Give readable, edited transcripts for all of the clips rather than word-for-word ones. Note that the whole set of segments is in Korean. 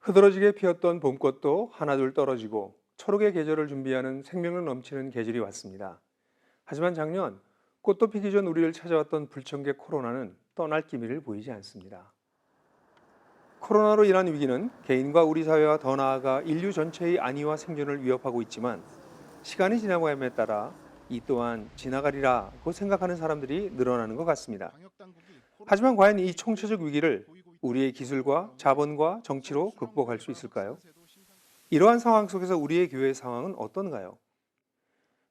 흐드러지게 피었던 봄꽃도 하나둘 떨어지고 초록의 계절을 준비하는 생명력 넘치는 계절이 왔습니다. 하지만 작년 꽃도 피기 전 우리를 찾아왔던 불청객 코로나는 떠날 기미를 보이지 않습니다. 코로나로 인한 위기는 개인과 우리 사회와 더 나아가 인류 전체의 안위와 생존을 위협하고 있지만 시간이 지나감에 따라 이 또한 지나가리라고 생각하는 사람들이 늘어나는 것 같습니다. 하지만 과연 이 총체적 위기를 우리의 기술과 자본과 정치로 극복할 수 있을까요? 이러한 상황 속에서 우리의 교회의 상황은 어떤가요?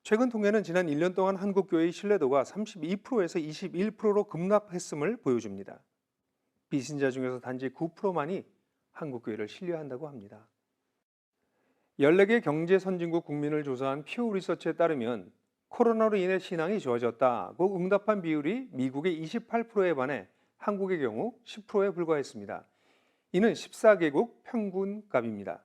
최근 통계는 지난 1년 동안 한국 교회의 신뢰도가 32%에서 21%로 급락했음을 보여줍니다. 비신자 중에서 단지 9%만이 한국 교회를 신뢰한다고 합니다. 14개 경제 선진국 국민을 조사한 퓨 리서치에 따르면 코로나로 인해 신앙이 좋아졌다고 응답한 비율이 미국의 28%에 반해 한국의 경우 10%에 불과했습니다. 이는 14개국 평균값입니다.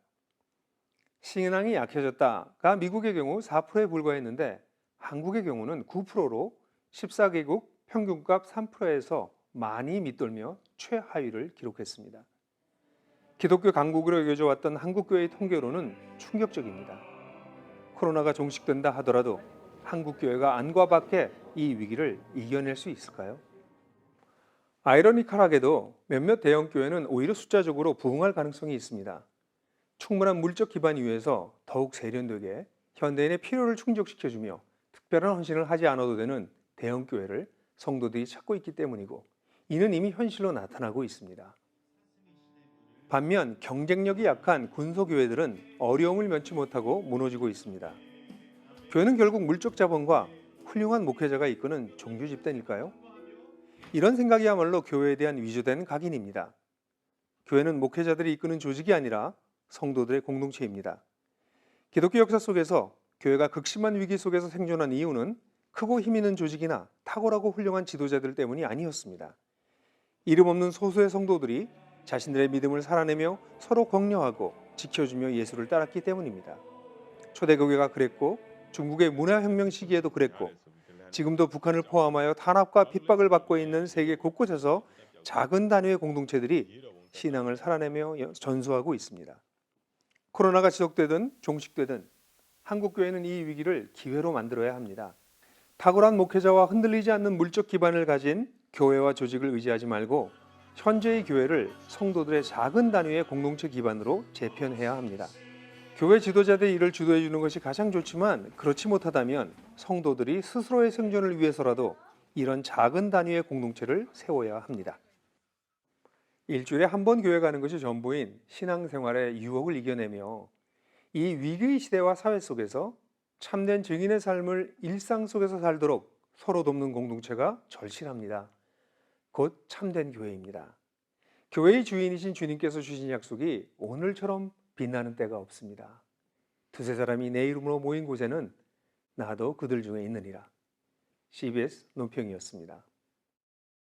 신앙이 약해졌다가 미국의 경우 4%에 불과했는데 한국의 경우는 9%로 14개국 평균값 3%에서 많이 밑돌며 최하위를 기록했습니다. 기독교 강국으로 여겨져 왔던 한국교회의 통계로는 충격적입니다. 코로나가 종식된다 하더라도 한국교회가 안과 밖에 이 위기를 이겨낼 수 있을까요? 아이러니컬하게도 몇몇 대형교회는 오히려 숫자적으로 부흥할 가능성이 있습니다. 충분한 물적 기반 위에서 더욱 세련되게 현대인의 필요를 충족시켜주며 특별한 헌신을 하지 않아도 되는 대형교회를 성도들이 찾고 있기 때문이고 이는 이미 현실로 나타나고 있습니다. 반면 경쟁력이 약한 군소교회들은 어려움을 면치 못하고 무너지고 있습니다. 교회는 결국 물적 자본과 훌륭한 목회자가 이끄는 종교 집단일까요? 이런 생각이야말로 교회에 대한 위조된 각인입니다. 교회는 목회자들이 이끄는 조직이 아니라 성도들의 공동체입니다. 기독교 역사 속에서 교회가 극심한 위기 속에서 생존한 이유는 크고 힘 있는 조직이나 탁월하고 훌륭한 지도자들 때문이 아니었습니다. 이름 없는 소수의 성도들이 자신들의 믿음을 살아내며 서로 격려하고 지켜주며 예수를 따랐기 때문입니다. 초대교회가 그랬고 중국의 문화혁명 시기에도 그랬고 지금도 북한을 포함하여 탄압과 핍박을 받고 있는 세계 곳곳에서 작은 단위의 공동체들이 신앙을 살아내며 전수하고 있습니다. 코로나가 지속되든 종식되든 한국교회는 이 위기를 기회로 만들어야 합니다. 탁월한 목회자와 흔들리지 않는 물적 기반을 가진 교회와 조직을 의지하지 말고 현재의 교회를 성도들의 작은 단위의 공동체 기반으로 재편해야 합니다. 교회 지도자들의 일을 주도해 주는 것이 가장 좋지만 그렇지 못하다면 성도들이 스스로의 생존을 위해서라도 이런 작은 단위의 공동체를 세워야 합니다. 일주일에 한 번 교회 가는 것이 전부인 신앙생활의 유혹을 이겨내며 이 위기의 시대와 사회 속에서 참된 증인의 삶을 일상 속에서 살도록 서로 돕는 공동체가 절실합니다. 곧 참된 교회입니다. 교회의 주인이신 주님께서 주신 약속이 오늘처럼 빛나는 때가 없습니다. 두세 사람이 내 이름으로 모인 곳에는 나도 그들 중에 있느니라. CBS 논평이었습니다.